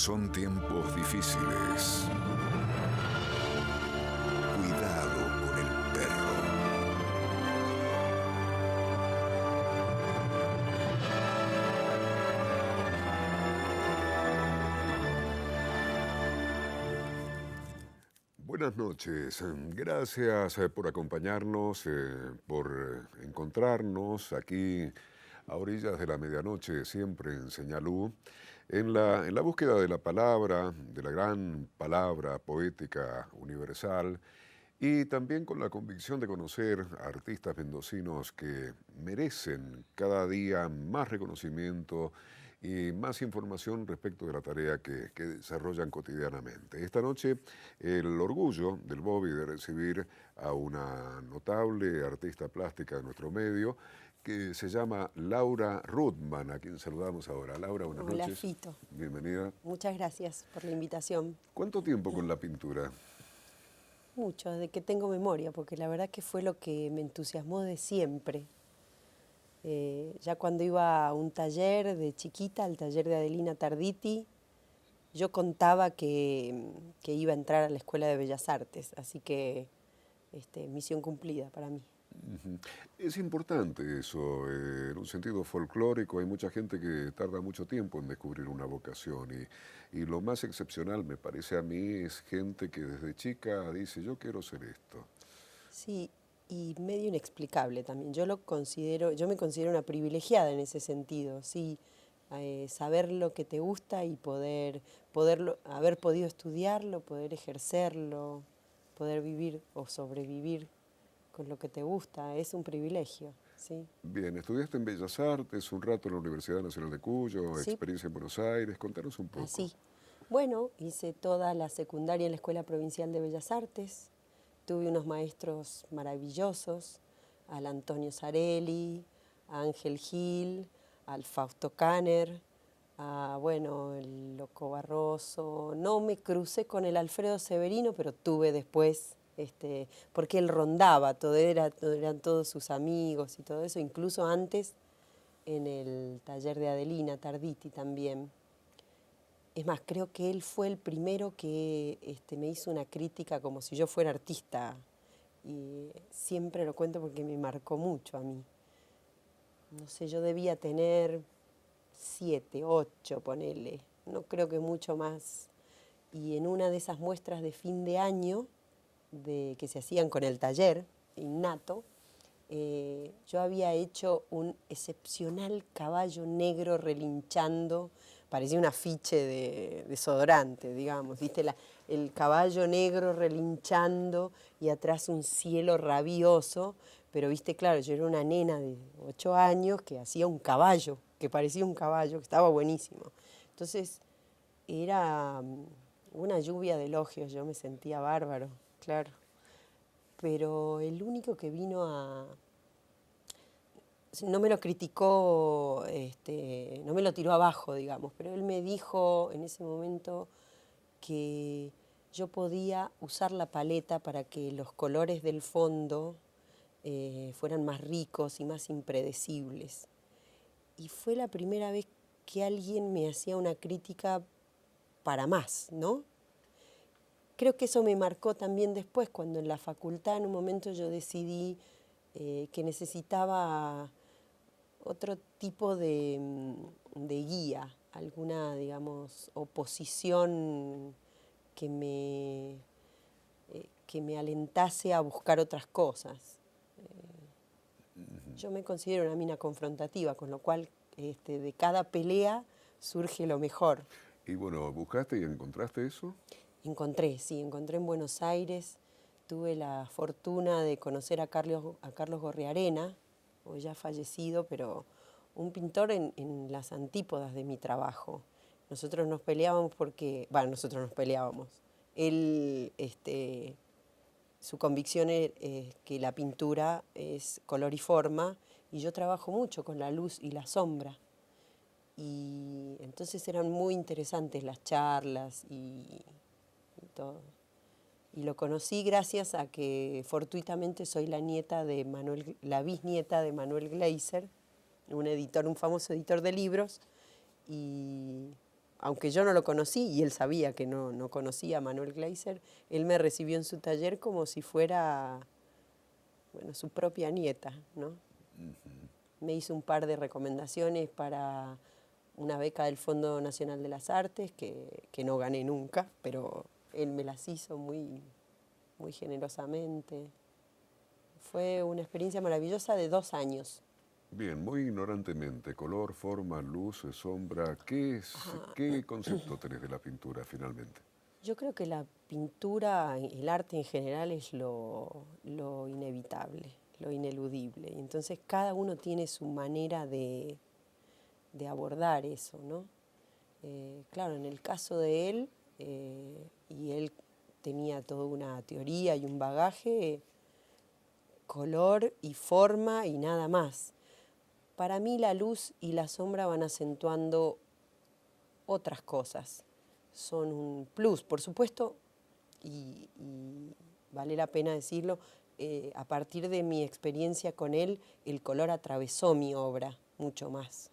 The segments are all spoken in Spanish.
Son tiempos difíciles. Cuidado con el perro. Buenas noches, gracias por acompañarnos, por encontrarnos aquí a orillas de la medianoche, siempre en Señal U, en la búsqueda de la palabra, de la gran palabra poética universal, y también con la convicción de conocer a artistas mendocinos que merecen cada día más reconocimiento y más información respecto de la tarea que desarrollan cotidianamente. Esta noche el orgullo del Bobby de recibir a una notable artista plástica de nuestro medio que se llama Laura Ruthman, a quien saludamos ahora. Laura, buenas Hola, noches. Fito. Bienvenida. Muchas gracias por la invitación. ¿Cuánto tiempo con la pintura? Mucho, desde que tengo memoria, porque la verdad que fue lo que me entusiasmó de siempre. Ya cuando iba a un taller de chiquita, al taller de Adelina Tarditi, yo contaba que iba a entrar a la Escuela de Bellas Artes, así que misión cumplida para mí. Ujú. Es importante eso, en un sentido folclórico hay mucha gente que tarda mucho tiempo en descubrir una vocación y lo más excepcional me parece a mí es gente que desde chica dice yo quiero ser esto. Sí, y medio inexplicable también. Yo me considero una privilegiada en ese sentido, sí, saber lo que te gusta y haber podido estudiarlo, poder ejercerlo, poder vivir o sobrevivir con lo que te gusta, es un privilegio, sí. Bien, estudiaste en Bellas Artes, un rato en la Universidad Nacional de Cuyo, Sí, experiencia en Buenos Aires, contanos un poco. así. Bueno, hice toda la secundaria en la Escuela Provincial de Bellas Artes. Tuve unos maestros maravillosos, al Antonio Sarelli, a Ángel Gil, al Fausto Kanner, a, bueno, el Loco Barroso. No me crucé con el Alfredo Severino, pero tuve después, porque él rondaba, eran todos sus amigos y todo eso, incluso antes en el taller de Adelina Tarditi también. Es más, creo que él fue el primero que me hizo una crítica como si yo fuera artista. Y siempre lo cuento porque me marcó mucho a mí. No sé, yo debía tener 7, 8, ponele. No creo que mucho más. Y en una de esas muestras de fin de año que se hacían con el taller innato, yo había hecho un excepcional caballo negro relinchando, parecía un afiche de desodorante, digamos, ¿viste? El caballo negro relinchando y atrás un cielo rabioso, pero viste, claro, yo era una nena de 8 años que hacía un caballo, que parecía un caballo, que estaba buenísimo. Entonces era una lluvia de elogios, yo me sentía bárbaro, claro. Pero el único que vino no me lo criticó, no me lo tiró abajo, digamos, pero él me dijo en ese momento que yo podía usar la paleta para que los colores del fondo fueran más ricos y más impredecibles. Y fue la primera vez que alguien me hacía una crítica para más, ¿no? Creo que eso me marcó también después, cuando en la facultad en un momento yo decidí que necesitaba otro tipo de guía, alguna, digamos, oposición que que me alentase a buscar otras cosas. Yo me considero una mina confrontativa, con lo cual de cada pelea surge lo mejor. Y bueno, ¿buscaste y encontraste eso? Encontré en Buenos Aires, tuve la fortuna de conocer a Carlos Gorriarena, hoy ya fallecido, pero un pintor en las antípodas de mi trabajo. Nosotros nos peleábamos nosotros nos peleábamos. Él, su convicción es que la pintura es color y forma, y yo trabajo mucho con la luz y la sombra. Y entonces eran muy interesantes las charlas y todo. Y lo conocí gracias a que fortuitamente soy la bisnieta de Manuel Gleiser, un famoso editor de libros, y aunque yo no lo conocí y él sabía que no conocía a Manuel Gleiser, él me recibió en su taller como si fuera, bueno, su propia nieta, ¿no? Me hizo un par de recomendaciones para una beca del Fondo Nacional de las Artes, que no gané nunca, pero él me las hizo muy generosamente. Fue una experiencia maravillosa de 2 años. Bien, muy ignorantemente, color, forma, luz, sombra, ¿qué concepto tenés de la pintura finalmente? Yo creo que la pintura, el arte en general es lo inevitable, lo ineludible. Y entonces cada uno tiene su manera de abordar eso, ¿no? Claro, en el caso de él, y él tenía toda una teoría y un bagaje, color y forma y nada más. Para mí la luz y la sombra van acentuando otras cosas. Son un plus, por supuesto, y vale la pena decirlo, a partir de mi experiencia con él, el color atravesó mi obra mucho más.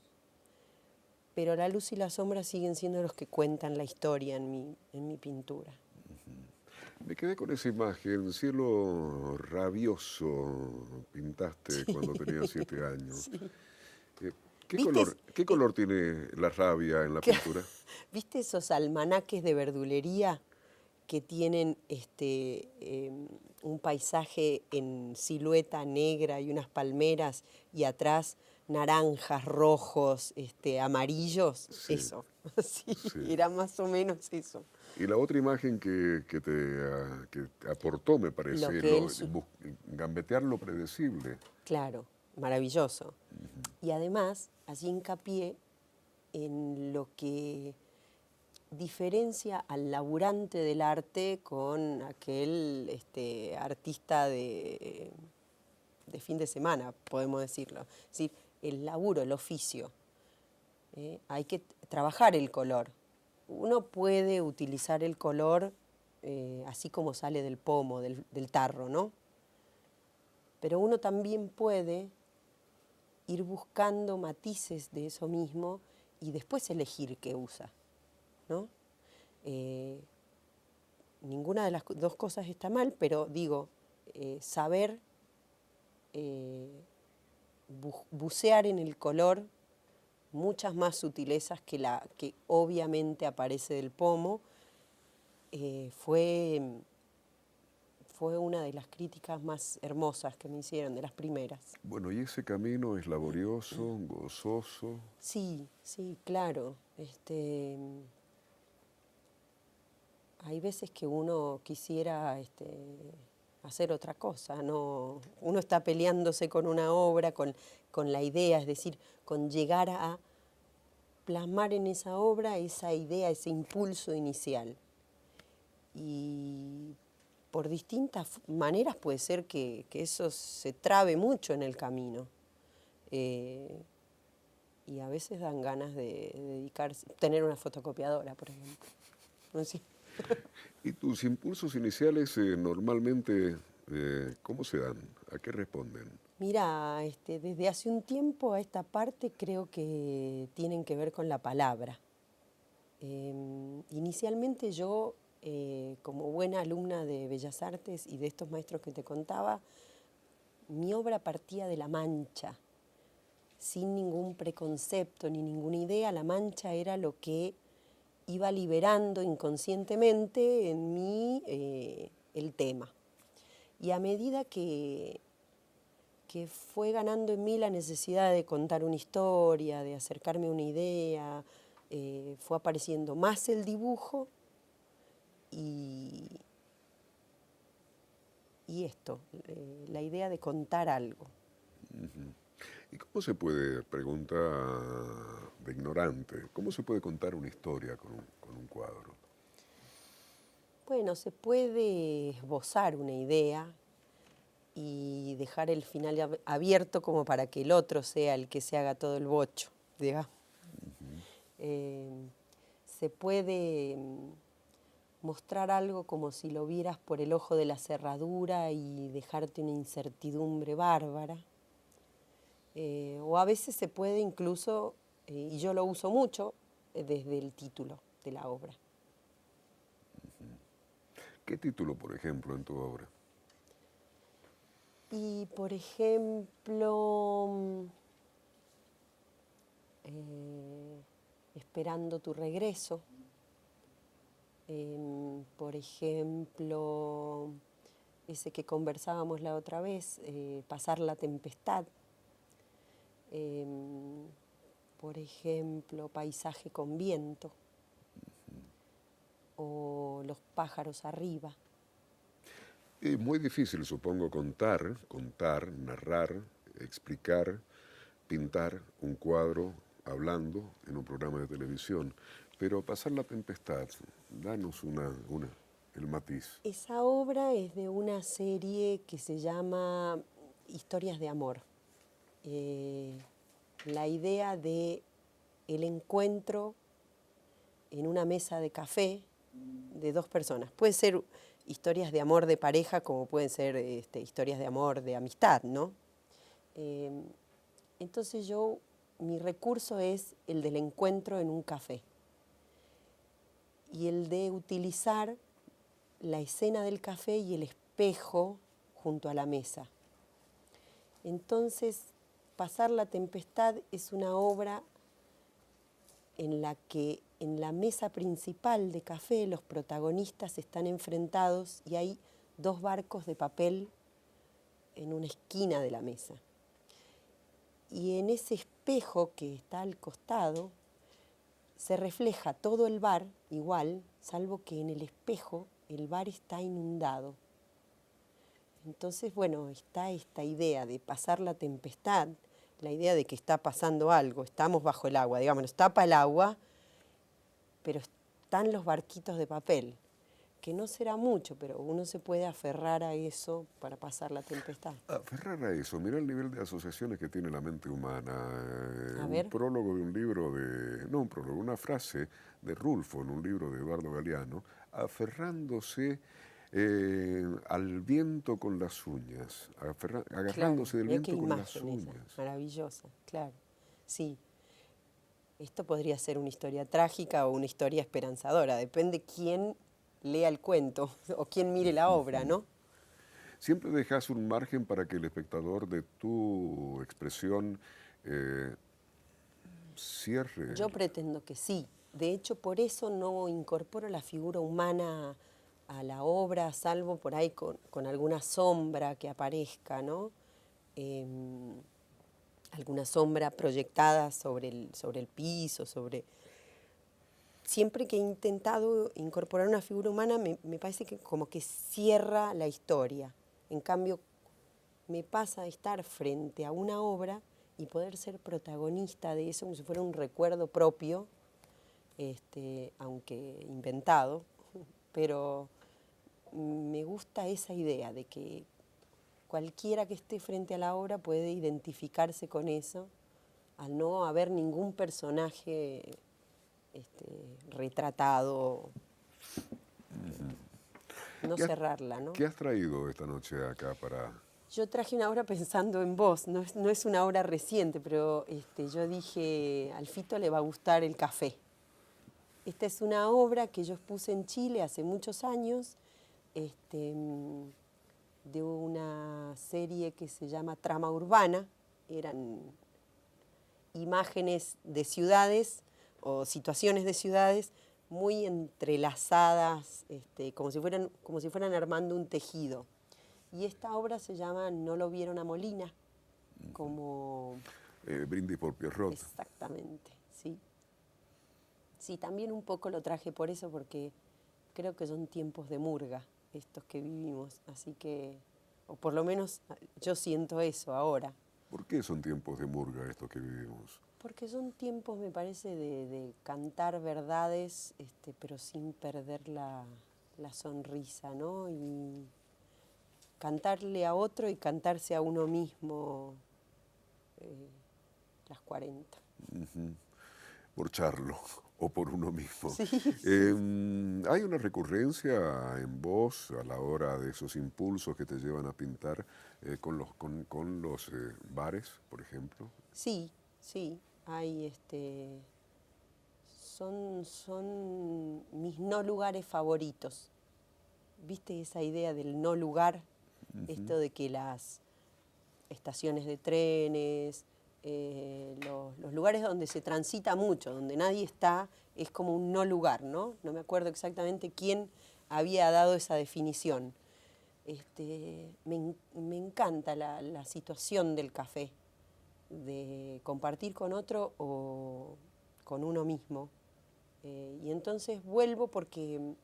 Pero la luz y la sombra siguen siendo los que cuentan la historia en mi pintura. Me quedé con esa imagen, cielo rabioso pintaste cuando tenías 7 años. Sí. Eh, ¿Viste, qué color tiene la rabia en la pintura? ¿Viste esos almanaques de verdulería que tienen un paisaje en silueta negra y unas palmeras y atrás naranjas, rojos, amarillos? Sí, Eso, sí, sí. era más o menos eso. Y la otra imagen que te aportó, me Lo parece, que él, gambetear lo predecible. claro, maravilloso. Y además, hacía hincapié en lo que diferencia al laburante del arte con aquel artista de fin de semana, podemos decirlo. Es decir, el laburo, el oficio. Hay que trabajar el color. Uno puede utilizar el color así como sale del pomo, del tarro, ¿no? Pero uno también puede ir buscando matices de eso mismo y después elegir qué usa, ¿no? Ninguna de las dos cosas está mal, pero digo, saber bucear en el color muchas más sutilezas que la que obviamente aparece del pomo, fue una de las críticas más hermosas que me hicieron, de las primeras. Bueno, y ese camino es laborioso, gozoso. Sí, sí, claro. Hay veces que uno quisiera hacer otra cosa, no, uno está peleándose con una obra, con la idea, es decir, con llegar a plasmar en esa obra esa idea, ese impulso inicial. Y por distintas maneras puede ser que eso se trabe mucho en el camino. Y a veces dan ganas de dedicarse, tener una fotocopiadora, por ejemplo. ¿No? Sí. ¿Y tus impulsos iniciales normalmente cómo se dan? ¿A qué responden? Mira, desde hace un tiempo a esta parte creo que tienen que ver con la palabra. Inicialmente yo, como buena alumna de Bellas Artes y de estos maestros que te contaba, mi obra partía de la mancha, sin ningún preconcepto ni ninguna idea. La mancha era lo que iba liberando inconscientemente en mí el tema. Y a medida que fue ganando en mí la necesidad de contar una historia, de acercarme a una idea, fue apareciendo más el dibujo y esto, la idea de contar algo. ¿Y cómo se puede, pregunta de ignorante, cómo se puede contar una historia con un cuadro? Bueno, se puede esbozar una idea y dejar el final abierto como para que el otro sea el que se haga todo el bocho, digamos. Se puede mostrar algo como si lo vieras por el ojo de la cerradura y dejarte una incertidumbre bárbara. O a veces se puede incluso, y yo lo uso mucho, desde el título de la obra. ¿Qué título, por ejemplo, en tu obra? Y, por ejemplo, Esperando tu regreso. Por ejemplo, ese que conversábamos la otra vez, Pasar la tempestad. Por ejemplo, Paisaje con viento. O Los pájaros arriba. Es muy difícil, supongo, contar, narrar, explicar, pintar un cuadro hablando en un programa de televisión. Pero Pasar la tempestad, danos el matiz. Esa obra es de una serie que se llama Historias de amor. La idea de el encuentro en una mesa de café de dos personas. Pueden ser historias de amor de pareja como pueden ser historias de amor de amistad, ¿no? Entonces mi recurso es el del encuentro en un café y el de utilizar la escena del café y el espejo junto a la mesa. Entonces, Pasar la tempestad es una obra en la que en la mesa principal de café los protagonistas están enfrentados y hay dos barcos de papel en una esquina de la mesa. Y en ese espejo que está al costado se refleja todo el bar igual, salvo que en el espejo el bar está inundado. Entonces, bueno, está esta idea de pasar la tempestad, la idea de que está pasando algo, estamos bajo el agua, digamos, nos tapa el agua, pero están los barquitos de papel, que no será mucho, pero uno se puede aferrar a eso para pasar la tempestad. Aferrar a eso, mira el nivel de asociaciones que tiene la mente humana. A Un ver. prólogo de un libro no un prólogo, una frase de Rulfo en un libro de Eduardo Galeano, aferrándose al viento con las uñas, agarrándose del Mira qué viento con las imagen esa, uñas. maravillosa, claro. Sí, esto podría ser una historia trágica o una historia esperanzadora, depende quién lea el cuento o quién mire la obra, ¿no? Siempre dejas un margen para que el espectador de tu expresión cierre. Yo pretendo que sí. De hecho, por eso no incorporo la figura humana a la obra, salvo por ahí con alguna sombra que aparezca, ¿no? Alguna sombra proyectada sobre el piso, Siempre que he intentado incorporar una figura humana, me parece que como que cierra la historia. En cambio, me pasa estar frente a una obra y poder ser protagonista de eso como si fuera un recuerdo propio, aunque inventado, pero me gusta esa idea de que cualquiera que esté frente a la obra puede identificarse con eso, al no haber ningún personaje retratado, no cerrarla, ¿no? ¿Qué has traído esta noche acá para...? Yo traje una obra pensando en vos, no es una obra reciente, pero yo dije, al Fito le va a gustar el café. Esta es una obra que yo expuse en Chile hace muchos años, de una serie que se llama Trama Urbana. Eran imágenes de ciudades o situaciones de ciudades muy entrelazadas, como si fueran armando un tejido. Y esta obra se llama No lo vieron a Molina, como... Brindis por Pierrot. Exactamente, sí. Sí, también un poco lo traje por eso, porque creo que son tiempos de murga estos que vivimos, así que, o por lo menos yo siento eso ahora. ¿Por qué son tiempos de murga estos que vivimos? Porque son tiempos, me parece, de cantar verdades, pero sin perder la sonrisa, ¿no? Y cantarle a otro y cantarse a uno mismo las 40. Por charlo o por uno mismo. Sí. ¿Hay una recurrencia en vos a la hora de esos impulsos que te llevan a pintar con los bares, por ejemplo? Sí, sí. Hay son mis no lugares favoritos. ¿Viste esa idea del no lugar? Esto de que las estaciones de trenes, los lugares donde se transita mucho, donde nadie está, es como un no lugar, ¿no? No me acuerdo exactamente quién había dado esa definición. Me encanta la situación del café, de compartir con otro o con uno mismo. Y entonces vuelvo porque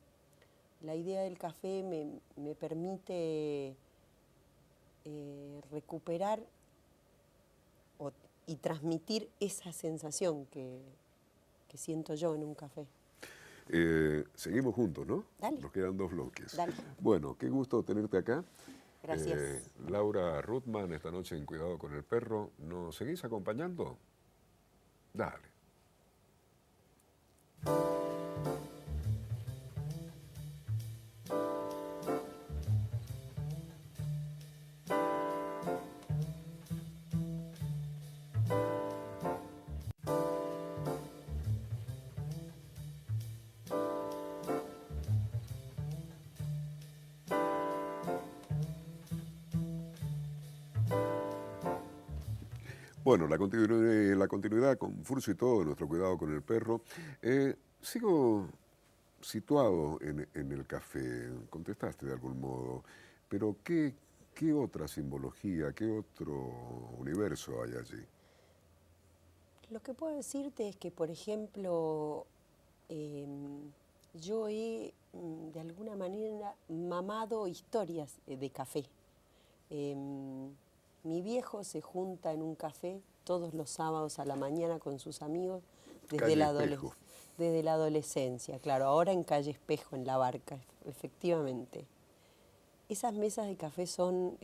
la idea del café me permite recuperar y transmitir esa sensación que siento yo en un café. Seguimos juntos, ¿no? Dale. Nos quedan 2 bloques. Dale. Bueno, qué gusto tenerte acá. Gracias. Laura Ruthman, esta noche en Cuidado con el Perro. ¿Nos seguís acompañando? Dale. Bueno, la continuidad con Furcio y todo, nuestro Cuidado con el Perro. Sigo situado en el café, contestaste de algún modo, pero ¿qué otra simbología, qué otro universo hay allí? Lo que puedo decirte es que, por ejemplo, yo he de alguna manera mamado historias de café. Mi viejo se junta en un café todos los sábados a la mañana con sus amigos desde desde la adolescencia, claro, ahora en Calle Espejo, en La Barca, efectivamente. Esas mesas de café son,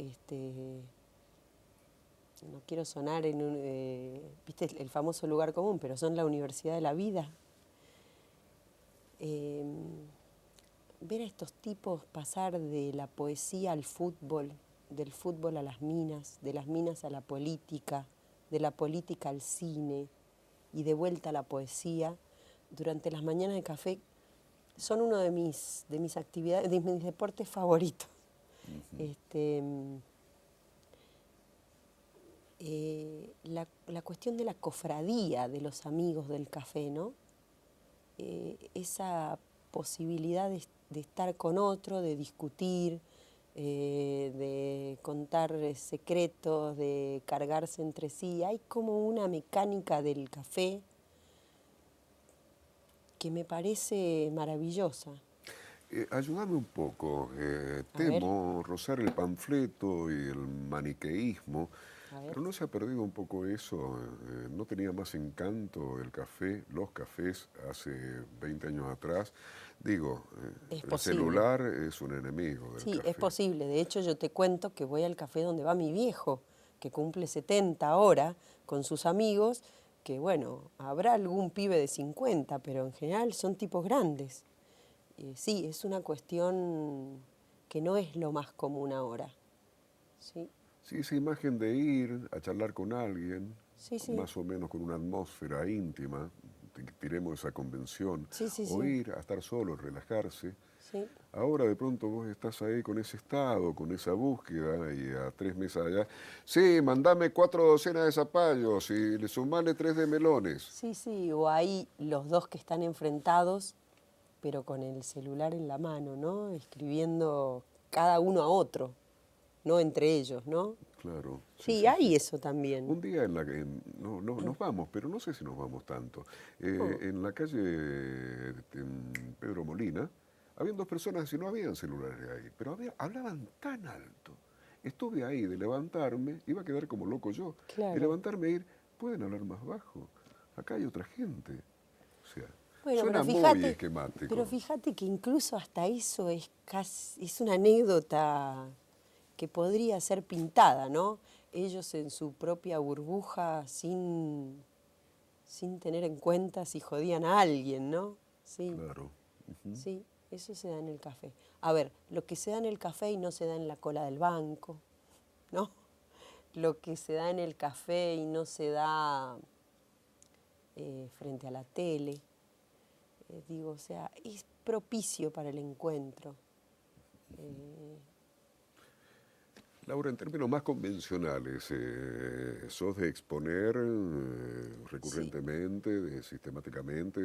no quiero sonar en viste, el famoso lugar común, pero son la universidad de la vida. Ver a estos tipos pasar de la poesía al fútbol, del fútbol a las minas, de las minas a la política, de la política al cine y de vuelta a la poesía, durante las mañanas de café, son uno de mis actividades, de mis deportes favoritos. La cuestión de la cofradía de los amigos del café, ¿no? Esa posibilidad de estar con otro, de discutir, de contar secretos, de cargarse entre sí. Hay como una mecánica del café que me parece maravillosa. Ayúdame un poco. A ver. Temo rozar el panfleto y el maniqueísmo, A ver. pero ¿no se ha perdido un poco eso? ¿No tenía más encanto el café, los cafés, hace 20 años atrás? Digo, Es el posible. celular es un enemigo del Sí, café. es posible. De hecho, yo te cuento que voy al café donde va mi viejo, que cumple 70 ahora, con sus amigos, que bueno, habrá algún pibe de 50, pero en general son tipos grandes. Sí, es una cuestión que no es lo más común ahora. Sí, Sí, esa imagen de ir a charlar con alguien, sí, sí. más o menos con una atmósfera íntima, tiremos esa convención, Sí, sí, o sí. ir a estar solo, relajarse. Sí. Ahora de pronto vos estás ahí con ese estado, con esa búsqueda, y a 3 mesas allá, sí, mandame 4 docenas de zapallos y le sumale 3 de melones. Sí, sí, o ahí los dos que están enfrentados, pero con el celular en la mano, ¿no? Escribiendo cada uno a otro, no entre ellos, ¿no? Claro. Sí, hay eso también. Un día en la que nos vamos, pero no sé si nos vamos tanto. En la calle Pedro Molina, habían 2 personas y no habían celulares ahí, pero hablaban tan alto. Estuve ahí de levantarme, iba a quedar como loco yo, Claro. de levantarme e ir, pueden hablar más bajo, acá hay otra gente. O sea, Bueno, suena muy esquemático. pero fíjate que incluso hasta eso es una anécdota que podría ser pintada, ¿no? Ellos en su propia burbuja sin tener en cuenta si jodían a alguien, ¿no? Sí. Claro. Sí, eso se da en el café. A ver, lo que se da en el café y no se da en la cola del banco, ¿no? Lo que se da en el café y no se da frente a la tele. digo, o sea, es propicio para el encuentro. Laura, en términos más convencionales, ¿sos de exponer Sí, recurrentemente, sistemáticamente,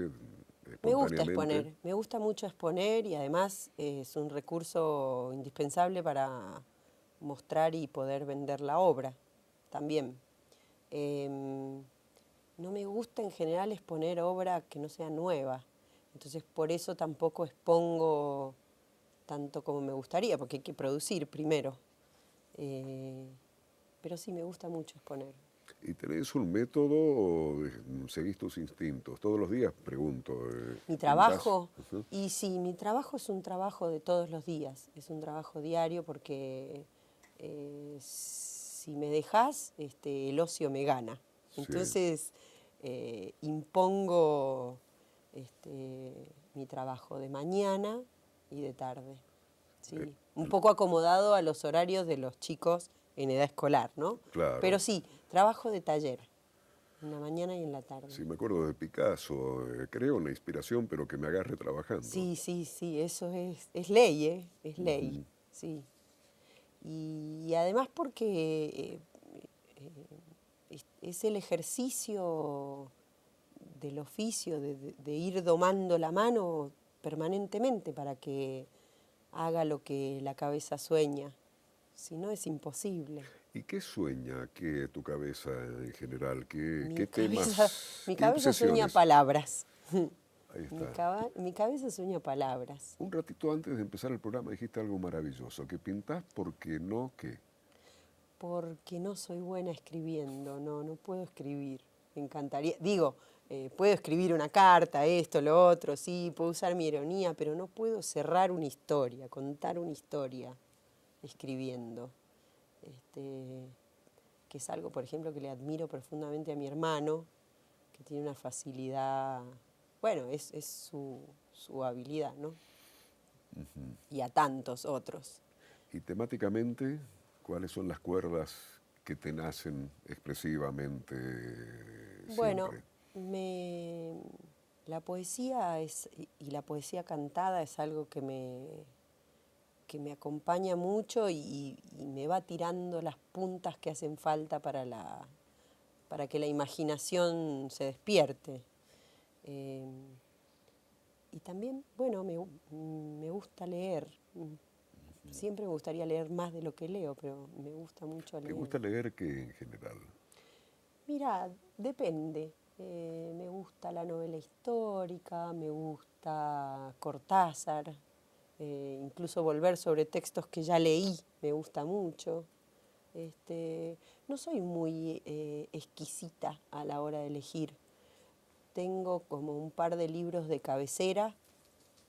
me gusta espontáneamente? exponer, me gusta mucho exponer y además es un recurso indispensable para mostrar y poder vender la obra también. Em, no me gusta en general exponer obra que no sea nueva, entonces por eso tampoco expongo tanto como me gustaría, porque hay que producir primero. Eh, pero sí, me gusta mucho exponer. ¿Y tenés un método o seguís tus instintos? Todos los días pregunto, Mi pintás. trabajo, y sí, mi trabajo es un trabajo de todos los días, es un trabajo diario porque si me dejas, el ocio me gana. Sí. Entonces impongo mi trabajo de mañana y de tarde. Eh, Sí, un poco acomodado a los horarios de los chicos en edad escolar, ¿no? Pero claro. sí, trabajo de taller, en la mañana y en la tarde. Sí, me acuerdo de Picasso, creo en la inspiración, pero que me agarre trabajando. Sí, sí, sí, eso es ley, ¿eh? Es ley, Ujú. sí. Y además porque es el ejercicio del oficio, de ir domando la mano permanentemente para que haga lo que la cabeza sueña. Si no, es imposible. ¿Y qué sueña que tu cabeza en general? Mi ¿Qué cabeza, temas, mi qué cabeza sueña obsesiones? palabras. Ahí está. Mi cabeza sueña palabras. Un ratito antes de empezar el programa dijiste algo maravilloso, que pintás porque no, ¿qué? Porque no soy buena escribiendo, no puedo escribir. Me encantaría, digo, puedo escribir una carta, esto, lo otro, sí, puedo usar mi ironía, pero no puedo cerrar una historia, contar una historia escribiendo. Este, que es algo, por ejemplo, que le admiro profundamente a mi hermano, que tiene una facilidad, bueno, es su habilidad, ¿no? Y a tantos otros. Y temáticamente, ¿cuáles son las cuerdas que te nacen expresivamente Bueno, siempre? me, la poesía y la poesía cantada es algo que me acompaña mucho y me va tirando las puntas que hacen falta para que la imaginación se despierte. Eh, y también, bueno, me gusta leer. Siempre me gustaría leer más de lo que leo, pero me gusta mucho ¿Te leer. gusta leer qué en general? Mira, depende. Me gusta la novela histórica, me gusta Cortázar, incluso volver sobre textos que ya leí, me gusta mucho. No soy muy exquisita a la hora de elegir. Tengo como un par de libros de cabecera.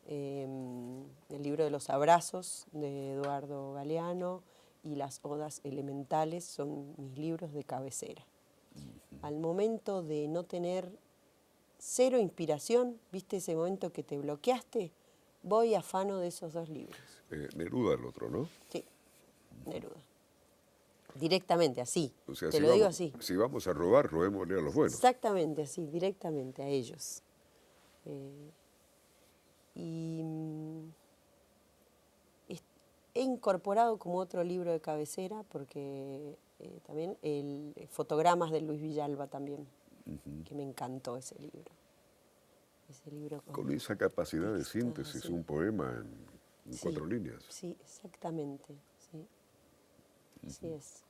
El libro de los abrazos de Eduardo Galeano y las odas elementales son mis libros de cabecera. Al momento de no tener cero inspiración, ¿viste ese momento que te bloqueaste? Voy afano de esos dos libros. Neruda el otro, ¿no? Sí, Neruda. Directamente, así. O sea, Te lo digo así. si vamos a robar, robémosle a los buenos. Exactamente así, directamente a ellos. Y he incorporado como otro libro de cabecera, porque también el Fotogramas de Luis Villalba también, que me encantó ese libro. Ese libro Con con esa capacidad de textos síntesis, así. un poema en Sí, 4 líneas. sí, exactamente, sí, así es.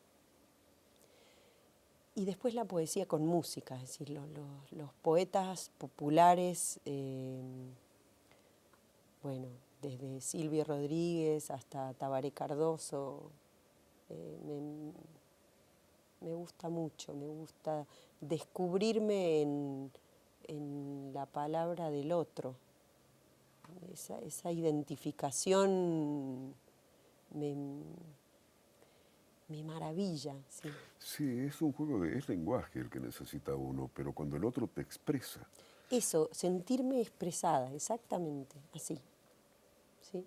Y después la poesía con música, es decir, los poetas populares, bueno, desde Silvio Rodríguez hasta Tabaré Cardoso, eh, me gusta mucho, me gusta descubrirme en la palabra del otro. Esa identificación me, me maravilla, sí. Sí, es un juego es lenguaje el que necesita uno, pero cuando el otro te expresa. Eso, sentirme expresada, exactamente, así, sí.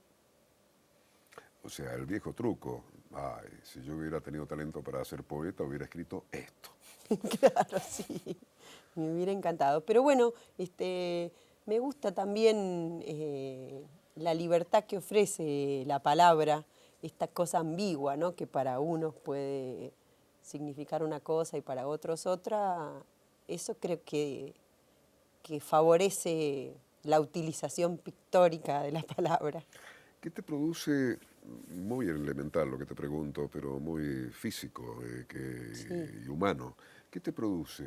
O sea, el viejo truco. Ay, si yo hubiera tenido talento para ser poeta, hubiera escrito esto. Claro, sí, me hubiera encantado. Pero bueno, Me gusta también la libertad que ofrece la palabra, esta cosa ambigua, ¿no? Que para unos puede significar una cosa y para otros otra. Eso creo que favorece la utilización pictórica de la palabra. ¿Qué te produce, muy elemental lo que te pregunto, pero muy físico Sí. y humano, qué te produce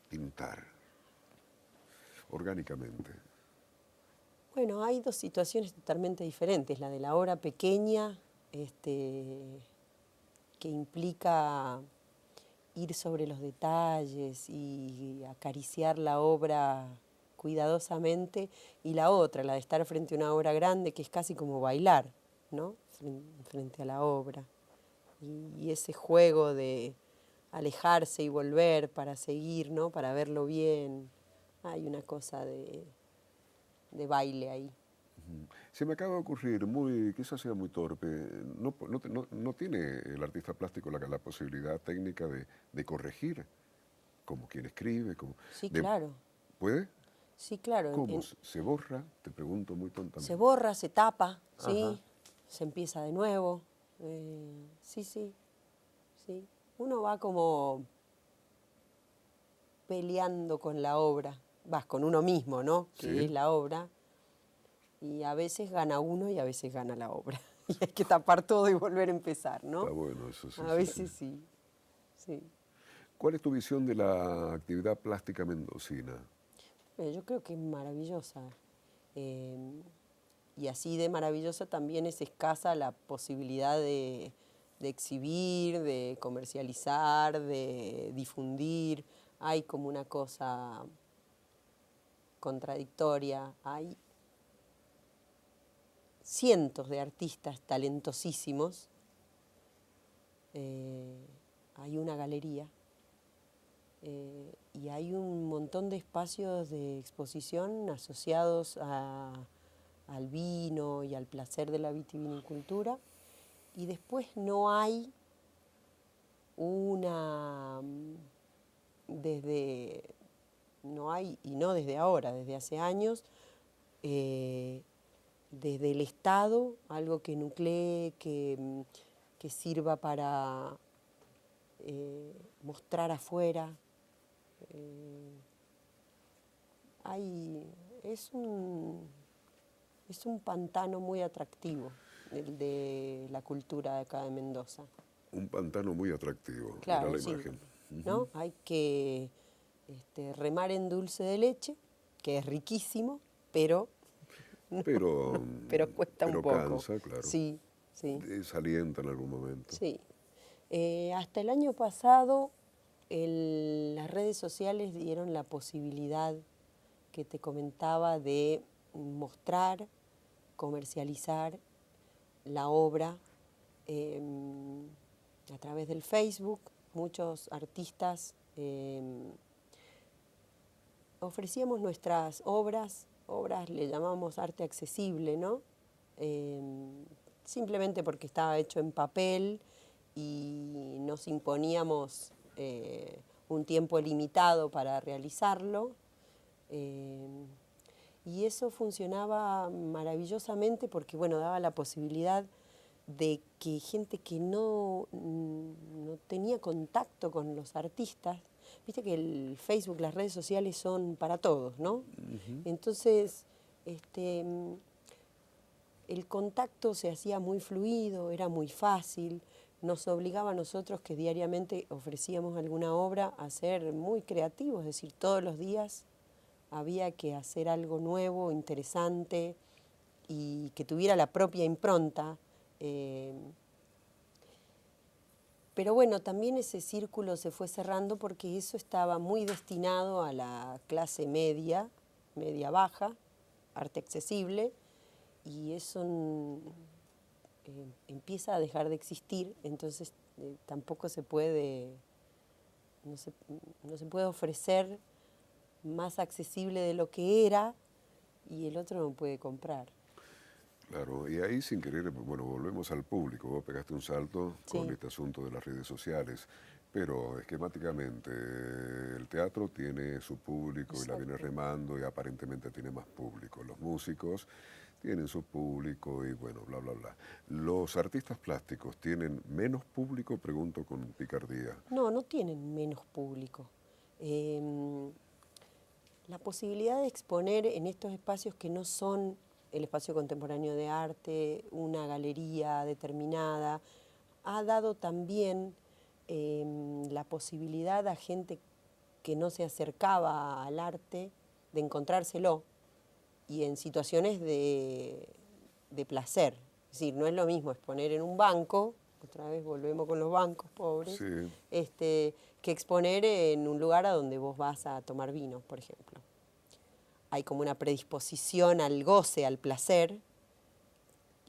pintar orgánicamente? Bueno, hay dos situaciones totalmente diferentes. La de la obra pequeña, que implica ir sobre los detalles y acariciar la obra cuidadosamente, y la otra, la de estar frente a una obra grande, que es casi como bailar, ¿no? Frente a la obra. Y ese juego de alejarse y volver para seguir, ¿no? Para verlo bien. Hay una cosa de baile ahí. Se me acaba de ocurrir, quizás sea muy torpe, no tiene el artista plástico la posibilidad técnica de corregir, como quien escribe, Sí, de- claro. ¿puede? Sí, claro. ¿Cómo? ¿Se borra? Te pregunto muy Se tontamente. borra, se tapa, Ajá. ¿sí? Se empieza de nuevo. Sí, sí, sí. Uno va como peleando con la obra, vas con uno mismo, ¿no? Que Sí, es la obra, y a veces gana uno y a veces gana la obra. Y hay que tapar todo y volver a empezar, está ¿no? bueno eso, sí, A sí, sí. veces sí, sí. ¿Cuál es tu visión de la actividad plástica mendocina? Yo creo que es maravillosa. Eh, y así de maravillosa también es escasa la posibilidad de exhibir, de comercializar, de difundir. Hay como una cosa contradictoria. Hay cientos de artistas talentosísimos. eh, Hay una galería y hay un montón de espacios de exposición asociados al vino y al placer de la vitivinicultura, y después no hay una, desde, no hay, y no desde ahora, desde hace años, eh, desde el Estado, algo que nuclee, que sirva para mostrar afuera. Eh, hay, es un, es un pantano muy atractivo, el de la cultura de acá de Mendoza. Un pantano muy atractivo, era Claro, la sí, imagen. Ujú. ¿no? Hay que remar en dulce de leche, que es riquísimo, pero, Pero, pero cuesta un pero poco. cansa, claro. Sí, sí, Desalienta en algún momento. sí. Hasta el año pasado, las redes sociales dieron la posibilidad que te comentaba de mostrar, comercializar la obra a través del Facebook. Muchos artistas ofrecíamos nuestras obras le llamamos arte accesible, ¿no? Eh, Simplemente porque estaba hecho en papel y nos imponíamos un tiempo limitado para realizarlo. Eh, y eso funcionaba maravillosamente porque, bueno, daba la posibilidad de que gente que no tenía contacto con los artistas, viste que el Facebook, las redes sociales son para todos, ¿no? Entonces, el contacto se hacía muy fluido, era muy fácil, nos obligaba a nosotros que diariamente ofrecíamos alguna obra a ser muy creativos, es decir, todos los días había que hacer algo nuevo, interesante y que tuviera la propia impronta. eh, pero bueno, también ese círculo se fue cerrando porque eso estaba muy destinado a la clase media, media baja, arte accesible, y eso empieza a dejar de existir, entonces tampoco se puede, no se, no se puede ofrecer más accesible de lo que era y el otro no puede comprar. Claro, y ahí sin querer, bueno, volvemos al público. Vos pegaste un salto con Sí, este asunto de las redes sociales. pero esquemáticamente el teatro tiene su público y la viene Exacto. remando y aparentemente tiene más público. Los músicos tienen su público y bueno, bla, bla, bla. ¿Los artistas plásticos tienen menos público? Pregunto con picardía. No, no tienen menos público. Em, la posibilidad de exponer en estos espacios que no son el espacio contemporáneo de arte, una galería determinada, ha dado también la posibilidad a gente que no se acercaba al arte de encontrárselo y en situaciones de placer. Es decir, no es lo mismo exponer en un banco, otra vez volvemos con los bancos pobres, Sí. que exponer en un lugar a donde vos vas a tomar vino, por ejemplo. Hay como una predisposición al goce, al placer,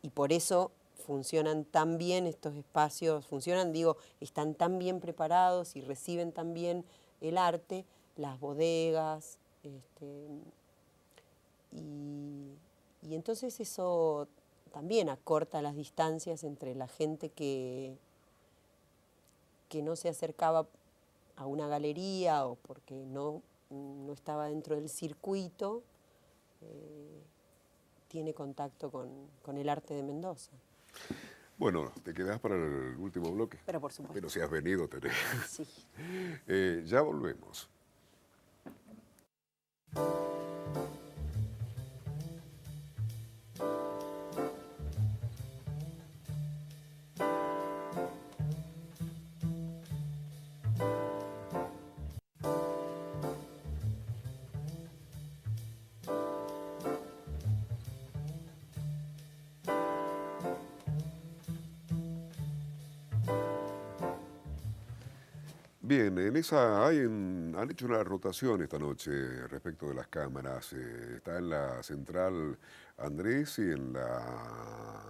y por eso funcionan tan bien estos espacios, funcionan, digo, están tan bien preparados y reciben tan bien el arte, las bodegas, y, y entonces eso también acorta las distancias entre la gente que no se acercaba a una galería o porque no estaba dentro del circuito, tiene contacto con el arte de Mendoza. Bueno, te quedas para el último bloque. Pero por supuesto. Pero si has venido, Tere. Sí. Ya volvemos. Bien, han hecho una rotación esta noche respecto de las cámaras. Está en la central Andrés y en la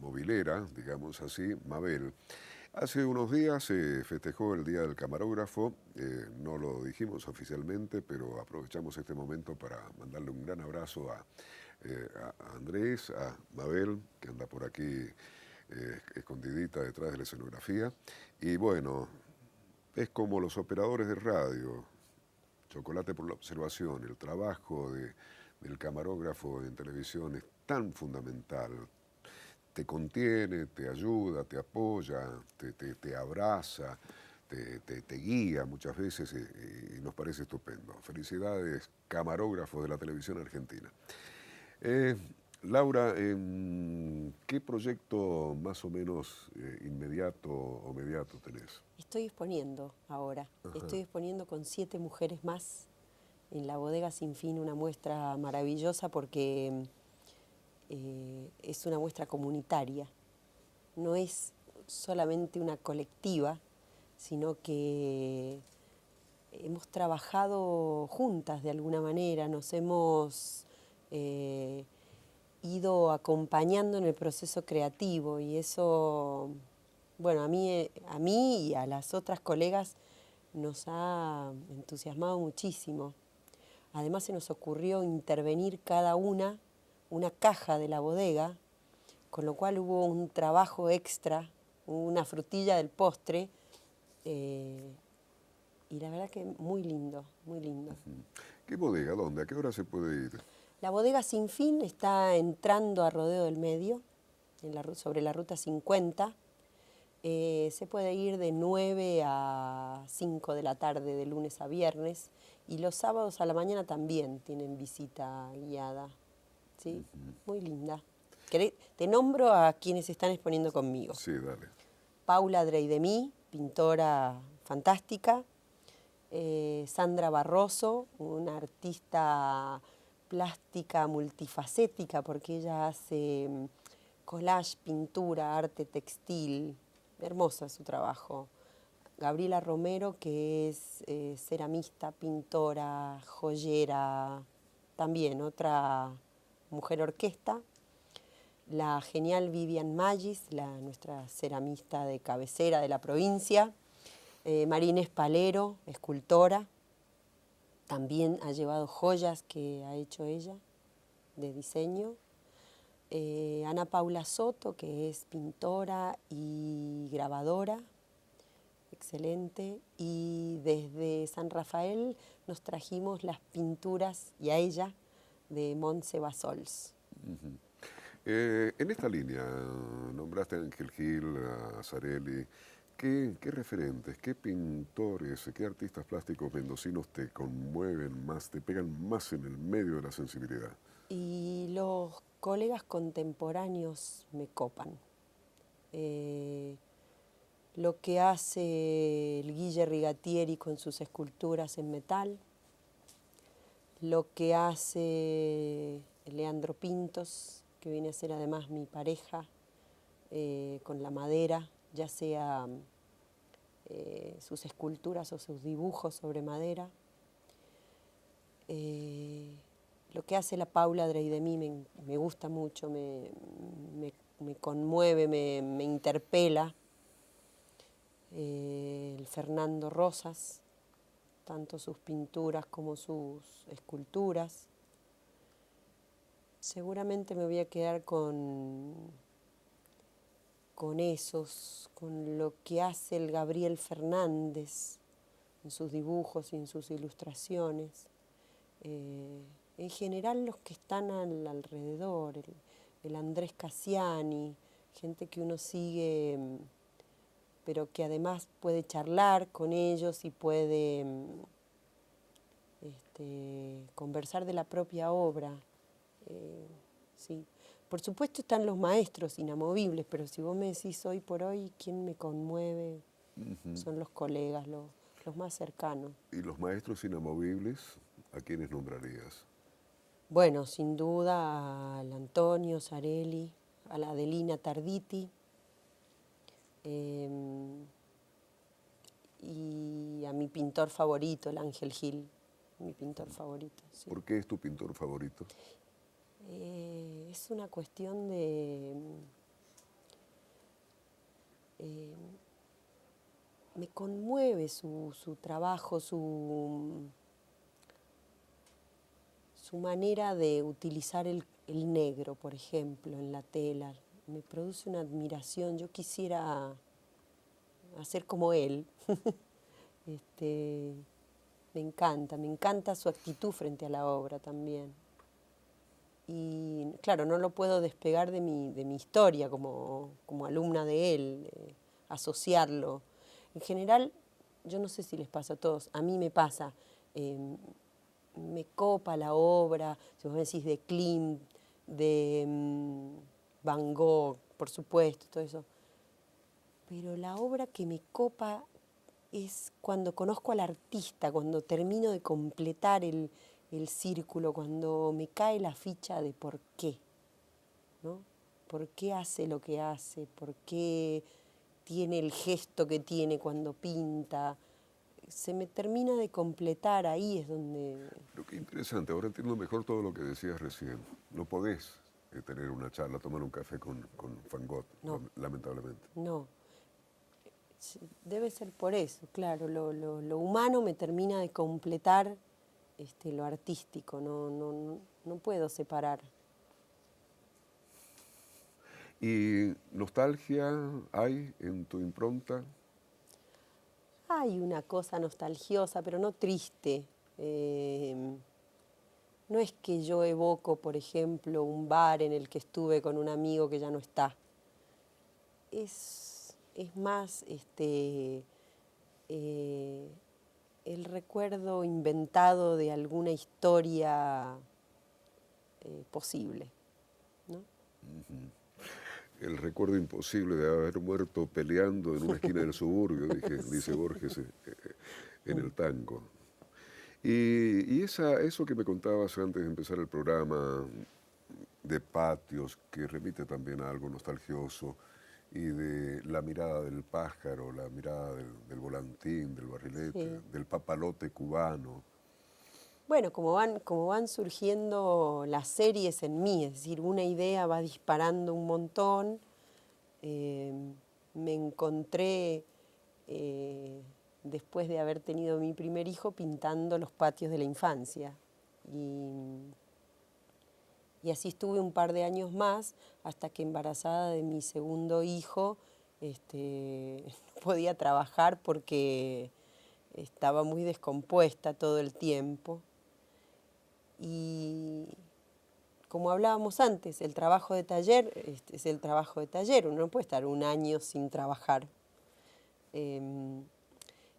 movilera, digamos así, Mabel. Hace unos días se festejó el Día del Camarógrafo, no lo dijimos oficialmente, pero aprovechamos este momento para mandarle un gran abrazo a Andrés, a Mabel, que anda por aquí escondidita detrás de la escenografía. Y bueno, es como los operadores de radio, chocolate por la observación, el trabajo del camarógrafo en televisión es tan fundamental. Te contiene, te ayuda, te apoya, te abraza, te guía muchas veces y nos parece estupendo. Felicidades, camarógrafos de la televisión argentina. Eh, Laura, ¿qué proyecto más o menos inmediato o mediato tenés? Estoy exponiendo ahora. Estoy exponiendo con 7 mujeres más en la Bodega Sin Fin, una muestra maravillosa porque es una muestra comunitaria. No es solamente una colectiva, sino que hemos trabajado juntas de alguna manera, nos hemos ido acompañando en el proceso creativo y eso, bueno, a mí y a las otras colegas nos ha entusiasmado muchísimo. Además se nos ocurrió intervenir cada una caja de la bodega, con lo cual hubo un trabajo extra, una frutilla del postre, y la verdad que muy lindo, muy lindo. ¿Qué bodega? ¿Dónde? ¿A qué hora se puede ir? La Bodega Sin Fin está entrando a Rodeo del Medio, sobre la ruta 50. Se puede ir de 9 a 5 de la tarde, de lunes a viernes, y los sábados a la mañana también tienen visita guiada. ¿Sí? Muy linda. Te nombro a quienes están exponiendo conmigo. Sí, dale. Paula Dreidemí, pintora fantástica. Sandra Barroso, una artista plástica multifacética, porque ella hace collage, pintura, arte textil. Hermosa su trabajo. Gabriela Romero, que es ceramista, pintora, joyera, también otra mujer orquesta. La genial Vivian Magis, nuestra ceramista de cabecera de la provincia. María Palero, escultora, también ha llevado joyas que ha hecho ella de diseño. Ana Paula Soto, que es pintora y grabadora, excelente. Y desde San Rafael nos trajimos las pinturas, y a ella, de Montse Bassols. En esta línea, nombraste a Ángel Gil, a Sarelli. ¿Qué referentes, qué pintores, qué artistas plásticos mendocinos te conmueven más, te pegan más en el medio de la sensibilidad? Y los colegas contemporáneos me copan. Lo que hace el Guille Rigatieri con sus esculturas en metal, lo que hace Leandro Pintos, que viene a ser además mi pareja, con la madera, ya sea sus esculturas o sus dibujos sobre madera. Lo que hace la Paula Dreidemí me gusta mucho, me conmueve, me interpela. El Fernando Rosas, tanto sus pinturas como sus esculturas. Seguramente me voy a quedar con esos, con lo que hace el Gabriel Fernández en sus dibujos y en sus ilustraciones. En general los que están alrededor, el Andrés Cassiani, gente que uno sigue, pero que además puede charlar con ellos y puede conversar de la propia obra. Sí. Por supuesto están los maestros inamovibles, pero si vos me decís hoy por hoy, ¿quién me conmueve? Son los colegas, los más cercanos. ¿Y los maestros inamovibles, a quiénes nombrarías? Bueno, sin duda al Antonio Sarelli, a la Adelina Tarditi, y a mi pintor favorito, el Ángel Gil, mi pintor favorito. Sí. ¿Por qué es tu pintor favorito? Es una cuestión de... me conmueve su trabajo, su manera de utilizar el negro, por ejemplo, en la tela. Me produce una admiración. Yo quisiera hacer como él. Me encanta su actitud frente a la obra también. Y claro, no lo puedo despegar de mi historia como alumna de él, asociarlo. En general, yo no sé si les pasa a todos, a mí me pasa, me copa la obra, si vos me decís de Klimt, de Van Gogh, por supuesto, todo eso. Pero la obra que me copa es cuando conozco al artista, cuando termino de completar el círculo, cuando me cae la ficha de por qué, ¿no? ¿Por qué hace lo que hace? ¿Por qué tiene el gesto que tiene cuando pinta? Se me termina de completar, ahí es donde... Pero qué interesante, ahora entiendo mejor todo lo que decías recién. No podés tener una charla, tomar un café con Van Gogh, No, lamentablemente. no. Debe ser por eso, claro. Lo humano me termina de completar lo artístico, no puedo separar. ¿Y nostalgia hay en tu impronta? Hay una cosa nostalgiosa, pero no triste. No es que yo evoco, por ejemplo, un bar en el que estuve con un amigo que ya no está. Es más el recuerdo inventado de alguna historia posible, ¿no? El recuerdo imposible de haber muerto peleando en una esquina del suburbio, dice Sí. Borges en el tango. Y eso que me contabas antes de empezar el programa, de patios, que remite también a algo nostalgioso, y de la mirada del pájaro, la mirada del volantín, del barrilete, Sí. del papalote cubano. Bueno, como van surgiendo las series en mí, es decir, una idea va disparando un montón. Me encontré, después de haber tenido mi primer hijo, pintando los patios de la infancia. Y así estuve un par de años más, hasta que embarazada de mi segundo hijo, no podía trabajar porque estaba muy descompuesta todo el tiempo. Y como hablábamos antes, el trabajo de taller es el trabajo de taller, uno no puede estar un año sin trabajar.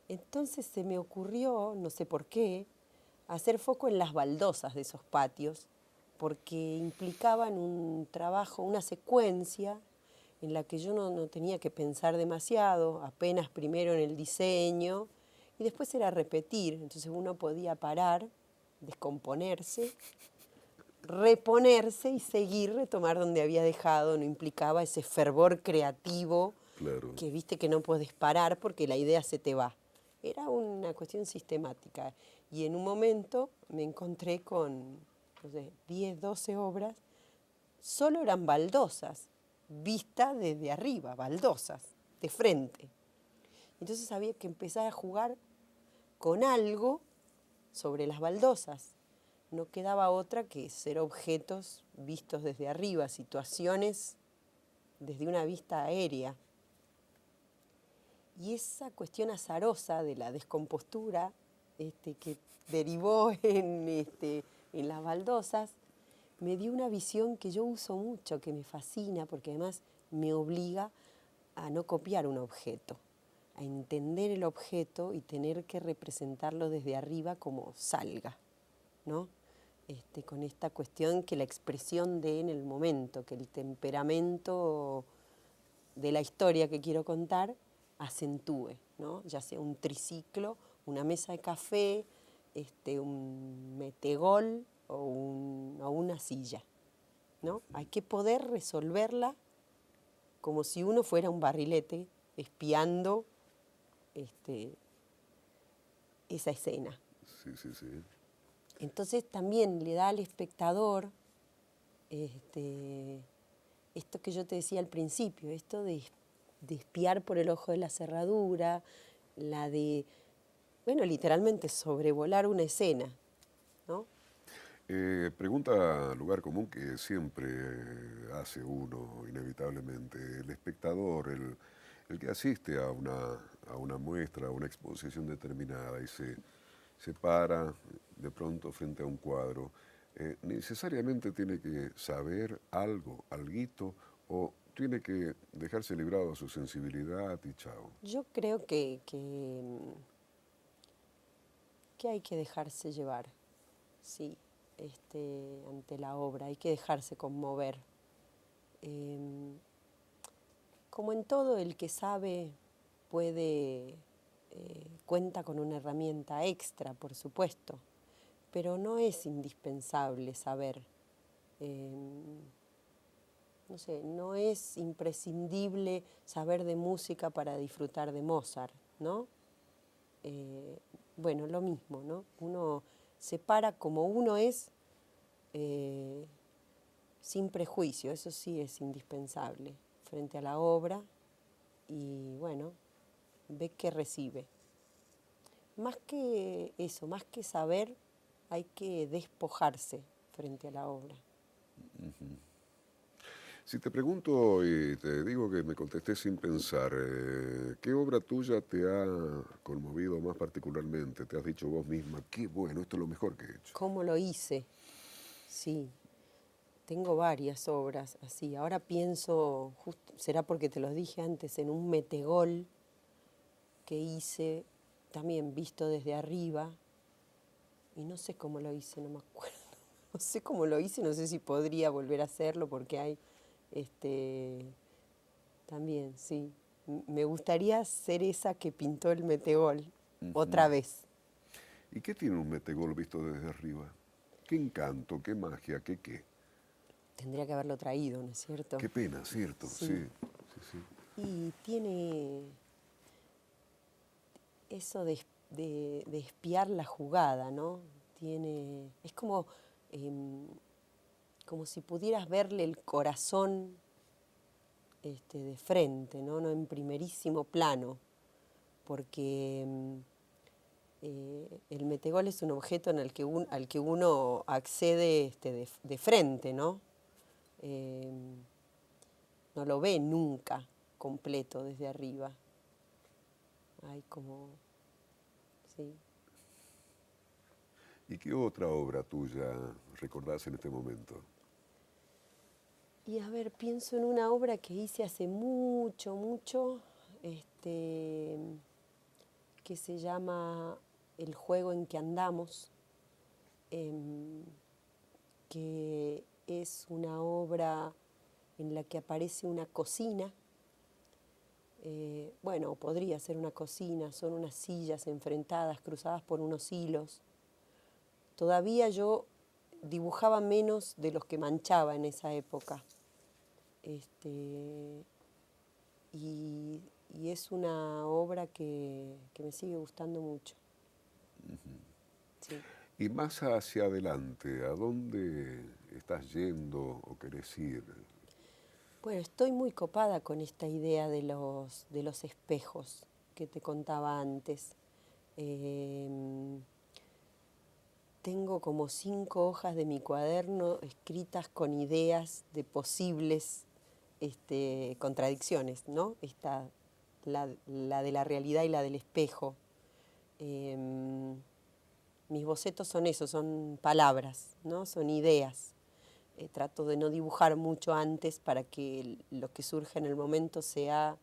Entonces se me ocurrió, no sé por qué, hacer foco en las baldosas de esos patios, porque implicaban un trabajo, una secuencia en la que yo no tenía que pensar demasiado, apenas primero en el diseño, y después era repetir. Entonces uno podía parar, descomponerse, reponerse y seguir, retomar donde había dejado. No implicaba ese fervor creativo Claro. que viste que no podés parar porque la idea se te va. Era una cuestión sistemática. Y en un momento me encontré con, no sé, 10, 12 obras, solo eran baldosas, vistas desde arriba, baldosas, de frente. Entonces había que empezar a jugar con algo sobre las baldosas. No quedaba otra que ser objetos vistos desde arriba, situaciones desde una vista aérea. Y esa cuestión azarosa de la descompostura que derivó en las baldosas me dio una visión que yo uso mucho, que me fascina, porque además me obliga a no copiar un objeto, a entender el objeto y tener que representarlo desde arriba como salga, ¿no? Con esta cuestión que la expresión de en el momento, que el temperamento de la historia que quiero contar acentúe, ¿no? Ya sea un triciclo, una mesa de café, un metegol o una silla, ¿no? Hay que poder resolverla como si uno fuera un barrilete espiando esa escena. Sí, sí, sí. Entonces también le da al espectador esto que yo te decía al principio, esto de espiar por el ojo de la cerradura, la de, bueno, literalmente sobrevolar una escena, ¿no? Pregunta lugar común que siempre hace uno inevitablemente. El espectador, el que asiste a una muestra, a una exposición determinada y se para de pronto frente a un cuadro, necesariamente tiene que saber algo, alguito, o tiene que dejarse librado a su sensibilidad y chao. Yo creo que hay que dejarse llevar, sí, ante la obra, hay que dejarse conmover. Eh, Como en todo, el que sabe puede, cuenta con una herramienta extra, por supuesto, pero no es indispensable saber. Eh, no sé, no es imprescindible saber de música para disfrutar de Mozart, ¿no? Eh, bueno, lo mismo, ¿no? Uno se para como uno es, eh, sin prejuicio, eso sí es indispensable, frente a la obra y bueno, ve qué recibe. Más que eso, más que saber, hay que despojarse frente a la obra. Si te pregunto y te digo que me contestes sin pensar, ¿qué obra tuya te ha conmovido más particularmente? Te has dicho vos misma, qué bueno, esto es lo mejor que he hecho. ¿Cómo lo hice? Sí, tengo varias obras así. Ahora pienso, será porque te los dije antes, en un metegol que hice también visto desde arriba. Y no sé cómo lo hice, no me acuerdo. No sé cómo lo hice, no sé si podría volver a hacerlo porque hay también, sí. Me gustaría ser esa que pintó el metegol otra Ujú. vez. ¿Y qué tiene un metegol visto desde arriba? ¿Qué encanto, qué magia, qué qué? Tendría que haberlo traído, ¿no es cierto? Qué pena, ¿cierto? Sí, Sí. sí, sí. Y tiene eso de espiar la jugada, ¿no? Es como si pudieras verle el corazón de frente, ¿no? No en primerísimo plano, porque el metegol es un objeto en el que al que uno accede de frente, ¿no? Eh, no lo ve nunca completo desde arriba. Hay como, sí. ¿Y qué otra obra tuya recordás en este momento? Y a ver, pienso en una obra que hice hace mucho, que se llama El juego en que andamos, em, que es una obra en la que aparece una cocina. Bueno, podría ser una cocina, son unas sillas enfrentadas, cruzadas por unos hilos. Todavía yo dibujaba menos de los que manchaba en esa época. Este, y, y es una obra que me sigue gustando mucho. Sí. Y más hacia adelante, ¿a dónde estás yendo o querés ir? Bueno, estoy muy copada con esta idea de los espejos que te contaba antes. Em, Tengo como 5 hojas de mi cuaderno escritas con ideas de posibles contradicciones, ¿no? La de la realidad y la del espejo. Em, Mis bocetos son eso, son palabras, ¿no? Son ideas. Trato de no dibujar mucho antes para que lo que surja en el momento sea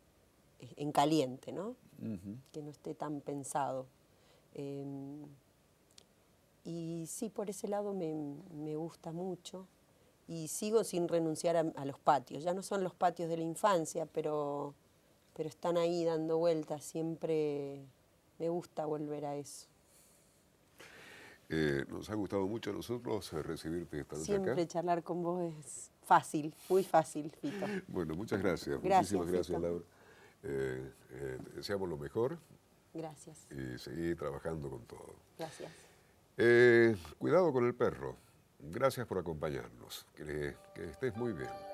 en caliente, ¿no? Ujú. Que no esté tan pensado. Em, y sí, por ese lado me gusta mucho. Y sigo sin renunciar a los patios. Ya no son los patios de la infancia, pero están ahí dando vueltas. Siempre me gusta volver a eso. Nos ha gustado mucho a nosotros recibirte esta noche acá. Siempre charlar con vos es fácil, muy fácil, Fito. Bueno, muchas gracias, Gracias, muchísimas gracias, Fito. Laura. Te deseamos lo mejor Gracias, y seguir trabajando con todo. gracias. Cuidado con el perro. Gracias por acompañarnos. Que estés muy bien.